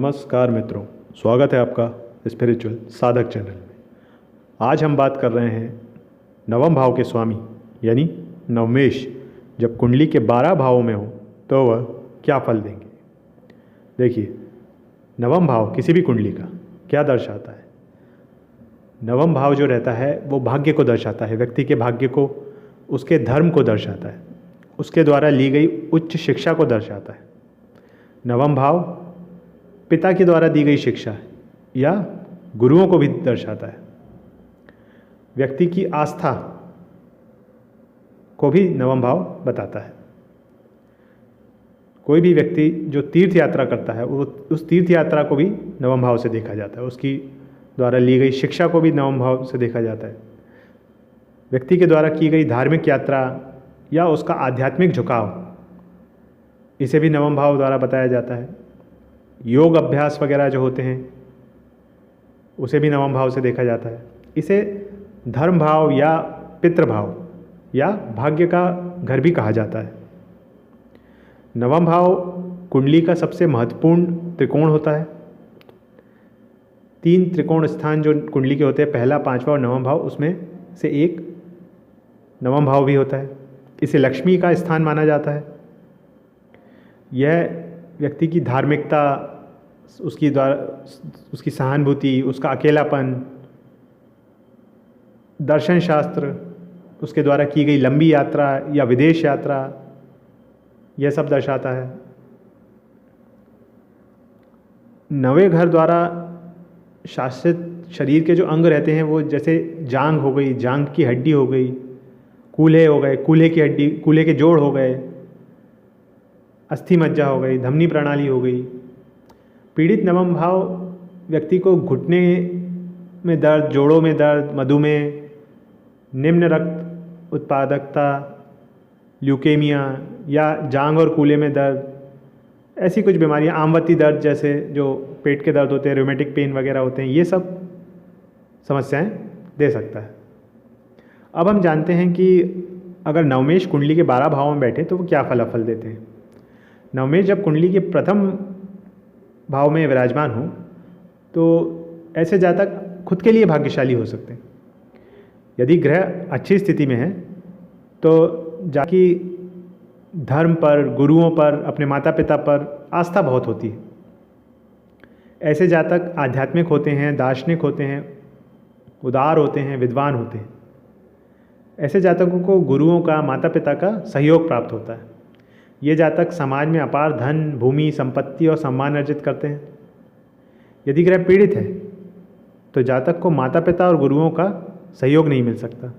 नमस्कार मित्रों, स्वागत है आपका स्पिरिचुअल साधक चैनल में। आज हम बात कर रहे हैं नवम भाव के स्वामी यानी नवमेश जब कुंडली के 12 भावों में हो तो वह क्या फल देंगे। देखिए, नवम भाव किसी भी कुंडली का क्या दर्शाता है। नवम भाव जो रहता है वो भाग्य को दर्शाता है, व्यक्ति के भाग्य को, उसके धर्म को दर्शाता है, उसके द्वारा ली गई उच्च शिक्षा को दर्शाता है। नवम भाव पिता के द्वारा दी गई शिक्षा या गुरुओं को भी दर्शाता है। व्यक्ति की आस्था को भी नवम भाव बताता है। कोई भी व्यक्ति जो तीर्थ यात्रा करता है वो उस तीर्थ यात्रा को भी नवम भाव से देखा जाता है, उसकी द्वारा ली गई शिक्षा को भी नवम भाव से देखा जाता है। व्यक्ति के द्वारा की गई धार्मिक यात्रा या उसका आध्यात्मिक झुकाव, इसे भी नवम भाव द्वारा बताया जाता है। योग अभ्यास वगैरह जो होते हैं उसे भी नवम भाव से देखा जाता है। इसे धर्म भाव या पितृ भाव या भाग्य का घर भी कहा जाता है। नवम भाव कुंडली का सबसे महत्वपूर्ण त्रिकोण होता है। 3 त्रिकोण स्थान जो कुंडली के होते हैं, पहला, 5वां और नवम भाव, उसमें से एक नवम भाव भी होता है। इसे लक्ष्मी का स्थान माना जाता है। यह व्यक्ति की धार्मिकता, उसकी सहानुभूति, उसका अकेलापन, दर्शन शास्त्र, उसके द्वारा की गई लंबी यात्रा या विदेश यात्रा, यह सब दर्शाता है। नवे घर द्वारा शासित शरीर के जो अंग रहते हैं वो जैसे जांघ हो गई, जांघ की हड्डी हो गई, कूल्हे हो गए, कूल्हे की हड्डी, कूल्हे के जोड़ हो गए, अस्थि मज्जा हो गई, धमनी प्रणाली हो गई। पीड़ित नवम भाव व्यक्ति को घुटने में दर्द, जोड़ों में दर्द, मधुमेह, निम्न रक्त उत्पादकता, ल्यूकेमिया या जांघ और कूल्हे में दर्द, ऐसी कुछ बीमारियां, आमवती दर्द जैसे जो पेट के दर्द होते हैं, रूमेटिक पेन वगैरह होते हैं, ये सब समस्याएं दे सकता है। अब हम जानते हैं कि अगर नवमेश कुंडली के 12 भावों में बैठे तो वो क्या फलाफल देते हैं। नवमेश जब कुंडली के प्रथम भाव में विराजमान हो तो ऐसे जातक खुद के लिए भाग्यशाली हो सकते हैं। यदि ग्रह अच्छी स्थिति में है तो जाकी धर्म पर, गुरुओं पर, अपने माता पिता पर आस्था बहुत होती है। ऐसे जातक आध्यात्मिक होते हैं, दार्शनिक होते हैं, उदार होते हैं, विद्वान होते हैं। ऐसे जातकों को गुरुओं का, माता पिता का सहयोग प्राप्त होता है। ये जातक समाज में अपार धन, भूमि, संपत्ति और सम्मान अर्जित करते हैं। यदि ग्रह पीड़ित है तो जातक को माता पिता और गुरुओं का सहयोग नहीं मिल सकता।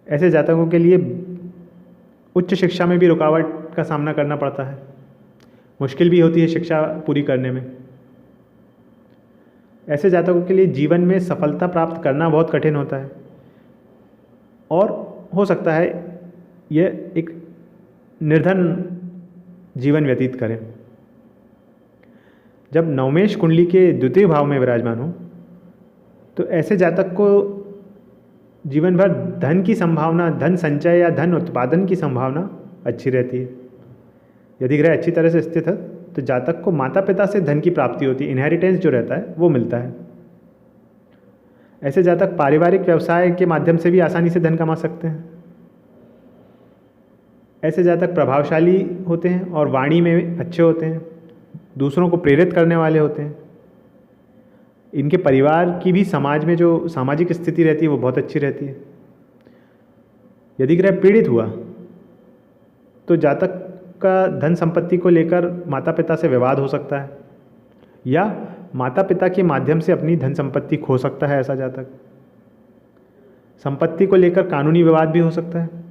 ऐसे जातकों के लिए उच्च शिक्षा में भी रुकावट का सामना करना पड़ता है, मुश्किल भी होती है शिक्षा पूरी करने में। ऐसे जातकों के लिए जीवन में सफलता प्राप्त करना बहुत कठिन होता है और हो सकता है यह एक निर्धन जीवन व्यतीत करें। जब नवमेश कुंडली के द्वितीय भाव में विराजमान हो तो ऐसे जातक को जीवन भर धन की संभावना, धन संचय या धन उत्पादन की संभावना अच्छी रहती है। यदि ग्रह अच्छी तरह से स्थित है तो जातक को माता पिता से धन की प्राप्ति होती है, इनहेरिटेंस जो रहता है वो मिलता है। ऐसे जातक पारिवारिक व्यवसाय के माध्यम से भी आसानी से धन कमा सकते हैं। ऐसे जातक प्रभावशाली होते हैं और वाणी में अच्छे होते हैं, दूसरों को प्रेरित करने वाले होते हैं। इनके परिवार की भी समाज में जो सामाजिक स्थिति रहती है वो बहुत अच्छी रहती है। यदि ग्रह पीड़ित हुआ तो जातक का धन संपत्ति को लेकर माता पिता से विवाद हो सकता है या माता पिता के माध्यम से अपनी धन संपत्ति खो सकता है। ऐसा जातक संपत्ति को लेकर कानूनी विवाद भी हो सकता है।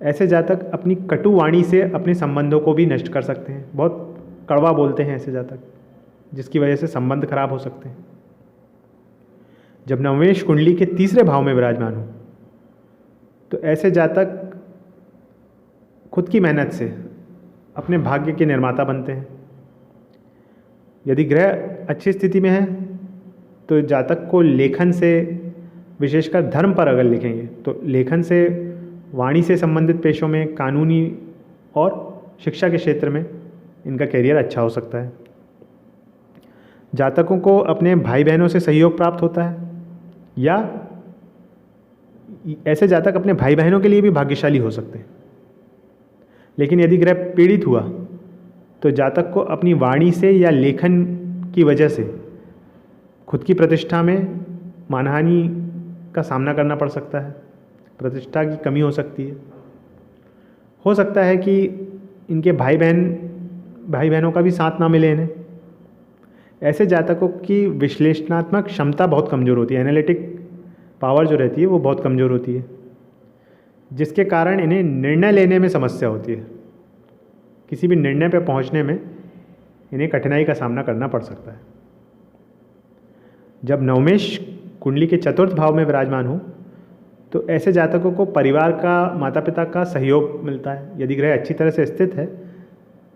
ऐसे जातक अपनी कटु वाणी से अपने संबंधों को भी नष्ट कर सकते हैं, बहुत कड़वा बोलते हैं ऐसे जातक, जिसकी वजह से संबंध खराब हो सकते हैं। जब नवमेश कुंडली के तीसरे भाव में विराजमान हो तो ऐसे जातक खुद की मेहनत से अपने भाग्य के निर्माता बनते हैं। यदि ग्रह अच्छी स्थिति में है तो जातक को लेखन से, विशेषकर धर्म पर अगर लिखेंगे तो लेखन से, वाणी से संबंधित पेशों में, कानूनी और शिक्षा के क्षेत्र में इनका करियर अच्छा हो सकता है। जातकों को अपने भाई बहनों से सहयोग प्राप्त होता है, या ऐसे जातक अपने भाई बहनों के लिए भी भाग्यशाली हो सकते हैं। लेकिन यदि ग्रह पीड़ित हुआ तो जातक को अपनी वाणी से या लेखन की वजह से खुद की प्रतिष्ठा में मानहानि का सामना करना पड़ सकता है, प्रतिष्ठा की कमी हो सकती है। हो सकता है कि इनके भाई बहनों का भी साथ ना मिले इन्हें। ऐसे जातकों की विश्लेषणात्मक क्षमता बहुत कमज़ोर होती है, एनालिटिक पावर जो रहती है वो बहुत कमज़ोर होती है, जिसके कारण इन्हें निर्णय लेने में समस्या होती है। किसी भी निर्णय पर पहुंचने में इन्हें कठिनाई का सामना करना पड़ सकता है। जब नवमेश कुंडली के चतुर्थ भाव में विराजमान हो तो ऐसे जातकों को परिवार का, माता पिता का सहयोग मिलता है। यदि ग्रह अच्छी तरह से स्थित है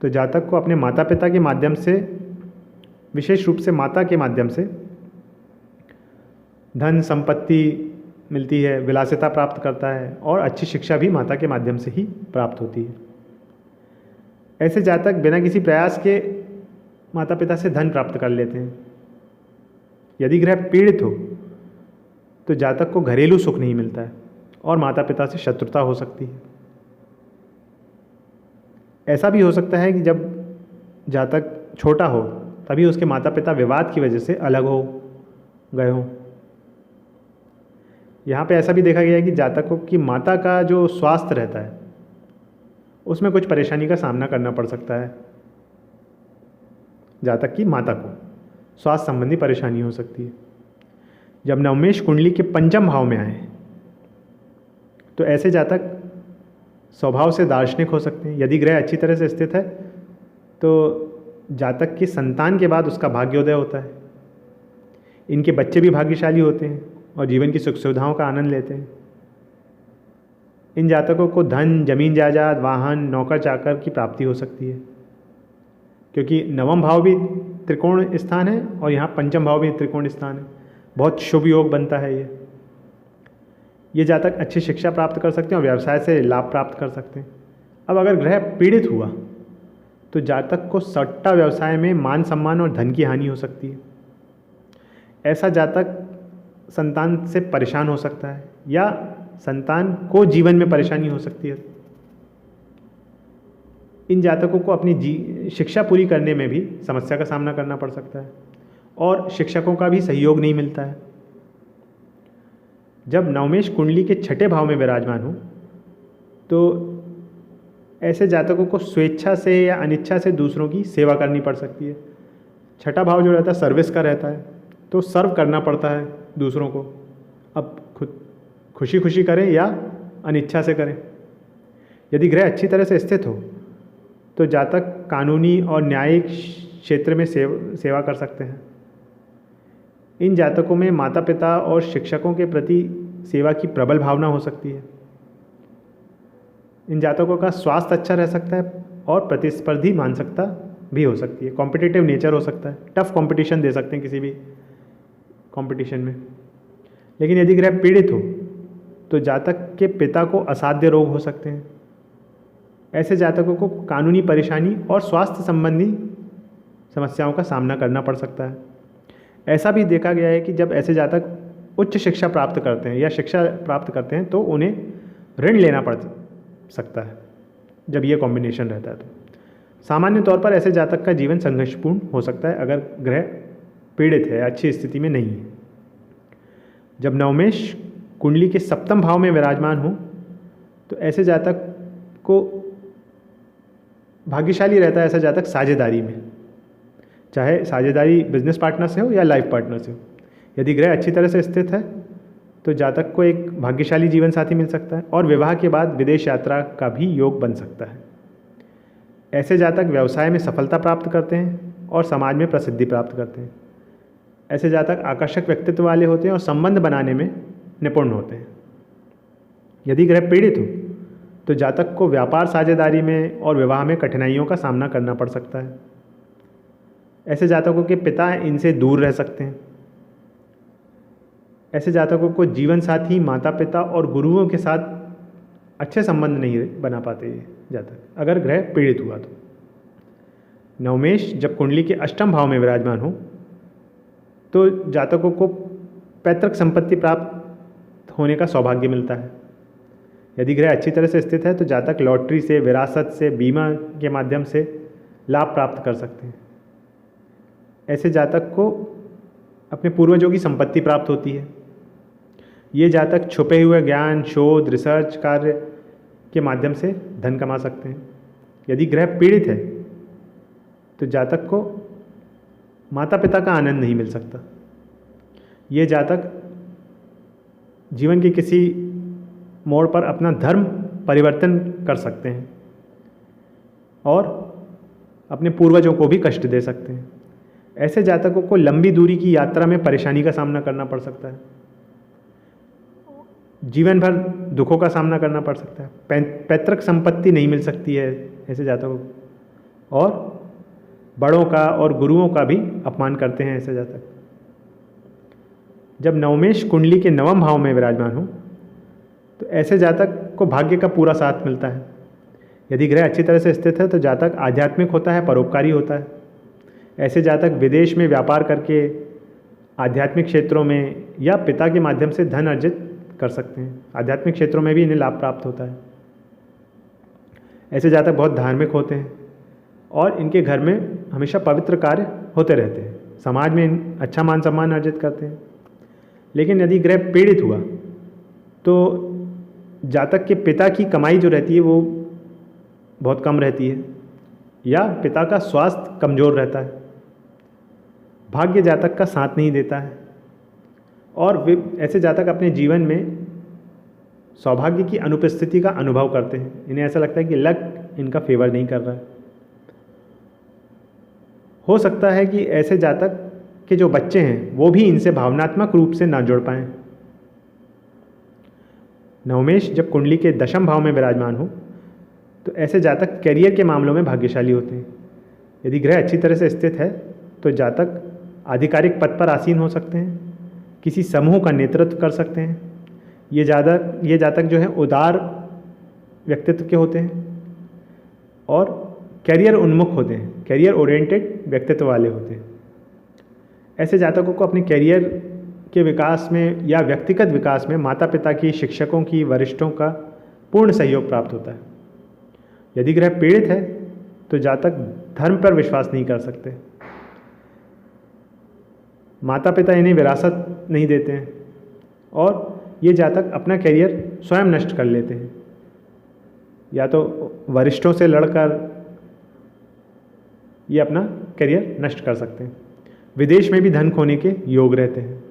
तो जातक को अपने माता पिता के माध्यम से, विशेष रूप से माता के माध्यम से धन संपत्ति मिलती है, विलासिता प्राप्त करता है और अच्छी शिक्षा भी माता के माध्यम से ही प्राप्त होती है। ऐसे जातक बिना किसी प्रयास के माता पिता से धन प्राप्त कर लेते हैं। यदि ग्रह पीड़ित हो तो जातक को घरेलू सुख नहीं मिलता है और माता पिता से शत्रुता हो सकती है। ऐसा भी हो सकता है कि जब जातक छोटा हो तभी उसके माता पिता विवाद की वजह से अलग हो गए हों। यहाँ पे ऐसा भी देखा गया है कि जातकों की माता का जो स्वास्थ्य रहता है उसमें कुछ परेशानी का सामना करना पड़ सकता है। जातक की माता को स्वास्थ्य संबंधी परेशानी हो सकती है। जब नवमेश कुंडली के पंचम भाव में आए तो ऐसे जातक स्वभाव से दार्शनिक हो सकते हैं। यदि ग्रह अच्छी तरह से स्थित है तो जातक की संतान के बाद उसका भाग्योदय होता है। इनके बच्चे भी भाग्यशाली होते हैं और जीवन की सुख सुविधाओं का आनंद लेते हैं। इन जातकों को धन, जमीन जायदाद, वाहन, नौकर चाकर की प्राप्ति हो सकती है, क्योंकि नवम भाव भी त्रिकोण स्थान है और यहाँ पंचम भाव भी त्रिकोण स्थान है। बहुत शुभ योग बनता है ये जातक अच्छी शिक्षा प्राप्त कर सकते हैं और व्यवसाय से लाभ प्राप्त कर सकते हैं। अब अगर ग्रह पीड़ित हुआ तो जातक को सट्टा व्यवसाय में मान सम्मान और धन की हानि हो सकती है। ऐसा जातक संतान से परेशान हो सकता है या संतान को जीवन में परेशानी हो सकती है। इन जातकों को अपनी शिक्षा पूरी करने में भी समस्या का सामना करना पड़ सकता है और शिक्षकों का भी सहयोग नहीं मिलता है। जब नवमेश कुंडली के छठे भाव में विराजमान हो तो ऐसे जातकों को स्वेच्छा से या अनिच्छा से दूसरों की सेवा करनी पड़ सकती है। छठा भाव जो रहता है सर्विस का रहता है, तो सर्व करना पड़ता है दूसरों को। अब खुद खुशी खुशी करें या अनिच्छा से करें। यदि ग्रह अच्छी तरह से स्थित हो तो जातक कानूनी और न्यायिक क्षेत्र में सेवा कर सकते हैं। इन जातकों में माता पिता और शिक्षकों के प्रति सेवा की प्रबल भावना हो सकती है। इन जातकों का स्वास्थ्य अच्छा रह सकता है और प्रतिस्पर्धी मानसिकता भी हो सकती है। कॉम्पिटिटिव नेचर हो सकता है, टफ कंपटीशन दे सकते हैं किसी भी कंपटीशन में। लेकिन यदि ग्रह पीड़ित हो तो जातक के पिता को असाध्य रोग हो सकते हैं। ऐसे जातकों को कानूनी परेशानी और स्वास्थ्य संबंधी समस्याओं का सामना करना पड़ सकता है। ऐसा भी देखा गया है कि जब ऐसे जातक उच्च शिक्षा प्राप्त करते हैं या शिक्षा प्राप्त करते हैं तो उन्हें ऋण लेना पड़ सकता है जब ये कॉम्बिनेशन रहता है। तो सामान्य तौर पर ऐसे जातक का जीवन संघर्षपूर्ण हो सकता है अगर ग्रह पीड़ित है, अच्छी स्थिति में नहीं है। जब नवमेश कुंडली के सप्तम भाव में विराजमान हो तो ऐसे जातक को भाग्यशाली रहता है। ऐसा जातक साझेदारी में, चाहे साझेदारी बिजनेस पार्टनर से हो या लाइफ पार्टनर से हो, यदि ग्रह अच्छी तरह से स्थित है तो जातक को एक भाग्यशाली जीवन साथी मिल सकता है और विवाह के बाद विदेश यात्रा का भी योग बन सकता है। ऐसे जातक व्यवसाय में सफलता प्राप्त करते हैं और समाज में प्रसिद्धि प्राप्त करते हैं। ऐसे जातक आकर्षक व्यक्तित्व वाले होते हैं और संबंध बनाने में निपुण होते हैं। यदि ग्रह पीड़ित हो तो जातक को व्यापार साझेदारी में और विवाह में कठिनाइयों का सामना करना पड़ सकता है। ऐसे जातकों के पिता इनसे दूर रह सकते हैं। ऐसे जातकों को जीवन साथी, माता पिता और गुरुओं के साथ अच्छे संबंध नहीं बना पाते ये जातक अगर ग्रह पीड़ित हुआ तो। नवमेश जब कुंडली के अष्टम भाव में विराजमान हो तो जातकों को पैतृक संपत्ति प्राप्त होने का सौभाग्य मिलता है। यदि ग्रह अच्छी तरह से स्थित है तो जातक लॉटरी से, विरासत से, बीमा के माध्यम से लाभ प्राप्त कर सकते हैं। ऐसे जातक को अपने पूर्वजों की संपत्ति प्राप्त होती है। ये जातक छुपे हुए ज्ञान, शोध, रिसर्च कार्य के माध्यम से धन कमा सकते हैं। यदि ग्रह पीड़ित है तो जातक को माता पिता का आनंद नहीं मिल सकता। ये जातक जीवन के किसी मोड़ पर अपना धर्म परिवर्तन कर सकते हैं और अपने पूर्वजों को भी कष्ट दे सकते हैं। ऐसे जातकों को लंबी दूरी की यात्रा में परेशानी का सामना करना पड़ सकता है। जीवन भर दुखों का सामना करना पड़ सकता है। पैतृक संपत्ति नहीं मिल सकती है ऐसे जातकों को, और बड़ों का और गुरुओं का भी अपमान करते हैं ऐसे जातक। जब नवमेश कुंडली के नवम भाव में विराजमान हो तो ऐसे जातक को भाग्य का पूरा साथ मिलता है। यदि ग्रह अच्छी तरह से स्थित है तो जातक आध्यात्मिक होता है, परोपकारी होता है। ऐसे जातक विदेश में व्यापार करके आध्यात्मिक क्षेत्रों में या पिता के माध्यम से धन अर्जित कर सकते हैं। आध्यात्मिक क्षेत्रों में भी इन्हें लाभ प्राप्त होता है। ऐसे जातक बहुत धार्मिक होते हैं और इनके घर में हमेशा पवित्र कार्य होते रहते हैं। समाज में अच्छा मान सम्मान अर्जित करते हैं। लेकिन यदि ग्रह पीड़ित हुआ तो जातक के पिता की कमाई जो रहती है वो बहुत कम रहती है या पिता का स्वास्थ्य कमज़ोर रहता है। भाग्य जातक का साथ नहीं देता है और वे ऐसे जातक अपने जीवन में सौभाग्य की अनुपस्थिति का अनुभव करते हैं। इन्हें ऐसा लगता है कि लक इनका फेवर नहीं कर रहा है। हो सकता है कि ऐसे जातक के जो बच्चे हैं वो भी इनसे भावनात्मक रूप से ना जुड़ पाएं। नवमेश जब कुंडली के दशम भाव में विराजमान हो तो ऐसे जातक करियर के मामलों में भाग्यशाली होते हैं। यदि ग्रह अच्छी तरह से स्थित है तो जातक आधिकारिक पद पर आसीन हो सकते हैं, किसी समूह का नेतृत्व कर सकते हैं। ये जातक जो है उदार व्यक्तित्व के होते हैं और कैरियर उन्मुख होते हैं, कैरियर ओरिएंटेड व्यक्तित्व वाले होते हैं। ऐसे जातकों को अपने कैरियर के विकास में या व्यक्तिगत विकास में माता पिता की, शिक्षकों की, वरिष्ठों का पूर्ण सहयोग प्राप्त होता है। यदि ग्रह पीड़ित है तो जातक धर्म पर विश्वास नहीं कर सकते। माता पिता इन्हें विरासत नहीं देते हैं और ये जातक अपना करियर स्वयं नष्ट कर लेते हैं, या तो वरिष्ठों से लड़कर ये अपना करियर नष्ट कर सकते हैं। विदेश में भी धन खोने के योग रहते हैं।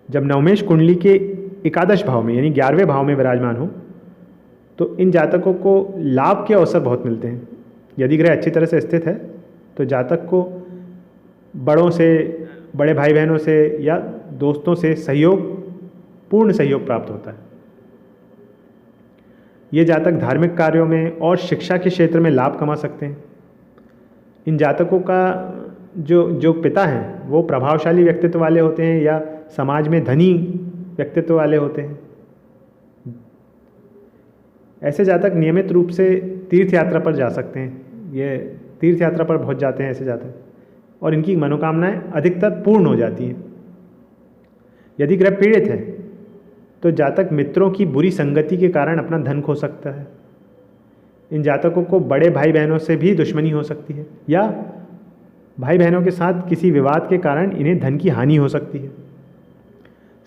जब नवमेश कुंडली के एकादश भाव में यानी 11वें भाव में विराजमान हो तो इन जातकों को लाभ के अवसर बहुत मिलते हैं। यदि ग्रह अच्छी तरह से स्थित है तो जातक को बड़ों से, बड़े भाई बहनों से या दोस्तों से पूर्ण सहयोग प्राप्त होता है। ये जातक धार्मिक कार्यों में और शिक्षा के क्षेत्र में लाभ कमा सकते हैं। इन जातकों का जो पिता हैं वो प्रभावशाली व्यक्तित्व वाले होते हैं या समाज में धनी व्यक्तित्व वाले होते हैं। ऐसे जातक नियमित रूप से तीर्थ यात्रा पर जा सकते हैं। ये तीर्थ यात्रा पर बहुत जाते हैं ऐसे जातक और इनकी मनोकामनाएं अधिकतर पूर्ण हो जाती हैं। यदि ग्रह पीड़ित है तो जातक मित्रों की बुरी संगति के कारण अपना धन खो सकता है। इन जातकों को बड़े भाई बहनों से भी दुश्मनी हो सकती है या भाई बहनों के साथ किसी विवाद के कारण इन्हें धन की हानि हो सकती है।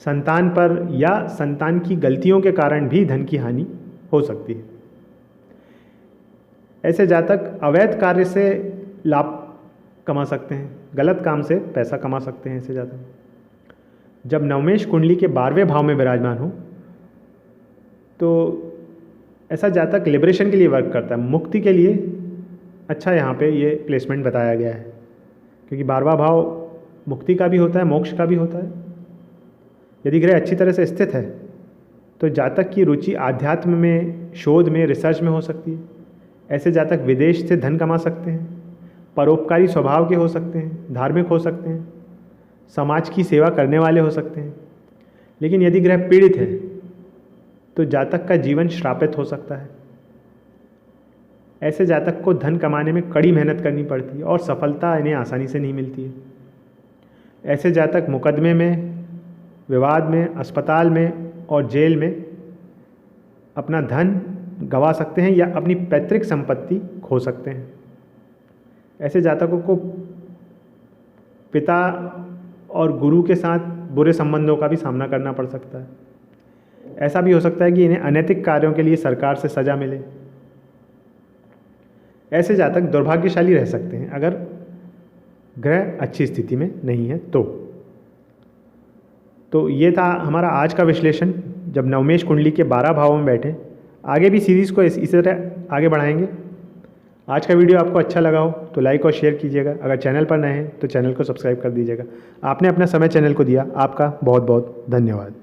संतान पर या संतान की गलतियों के कारण भी धन की हानि हो सकती है। ऐसे जातक अवैध कार्य से लाभ कमा सकते हैं, गलत काम से पैसा कमा सकते हैं ऐसे जातक। जब नवमेश कुंडली के 12वें भाव में विराजमान हो तो ऐसा जातक लिबरेशन के लिए वर्क करता है, मुक्ति के लिए अच्छा यहाँ पे ये प्लेसमेंट बताया गया है, क्योंकि 12वां भाव मुक्ति का भी होता है, मोक्ष का भी होता है। यदि ग्रह अच्छी तरह से स्थित है तो जातक की रुचि आध्यात्म में, शोध में, रिसर्च में हो सकती है। ऐसे जातक विदेश से धन कमा सकते हैं, परोपकारी स्वभाव के हो सकते हैं, धार्मिक हो सकते हैं, समाज की सेवा करने वाले हो सकते हैं। लेकिन यदि ग्रह पीड़ित है तो जातक का जीवन श्रापित हो सकता है। ऐसे जातक को धन कमाने में कड़ी मेहनत करनी पड़ती है और सफलता इन्हें आसानी से नहीं मिलती है। ऐसे जातक मुकदमे में, विवाद में, अस्पताल में और जेल में अपना धन गंवा सकते हैं या अपनी पैतृक संपत्ति खो सकते हैं। ऐसे जातकों को पिता और गुरु के साथ बुरे संबंधों का भी सामना करना पड़ सकता है। ऐसा भी हो सकता है कि इन्हें अनैतिक कार्यों के लिए सरकार से सज़ा मिले। ऐसे जातक दुर्भाग्यशाली रह सकते हैं अगर ग्रह अच्छी स्थिति में नहीं है तो ये था हमारा आज का विश्लेषण, जब नवमेश कुंडली के 12 भावों में बैठे। आगे भी सीरीज़ को इसी तरह आगे बढ़ाएंगे। आज का वीडियो आपको अच्छा लगा हो तो लाइक और शेयर कीजिएगा। अगर चैनल पर नए हैं तो चैनल को सब्सक्राइब कर दीजिएगा। आपने अपना समय चैनल को दिया, आपका बहुत बहुत धन्यवाद।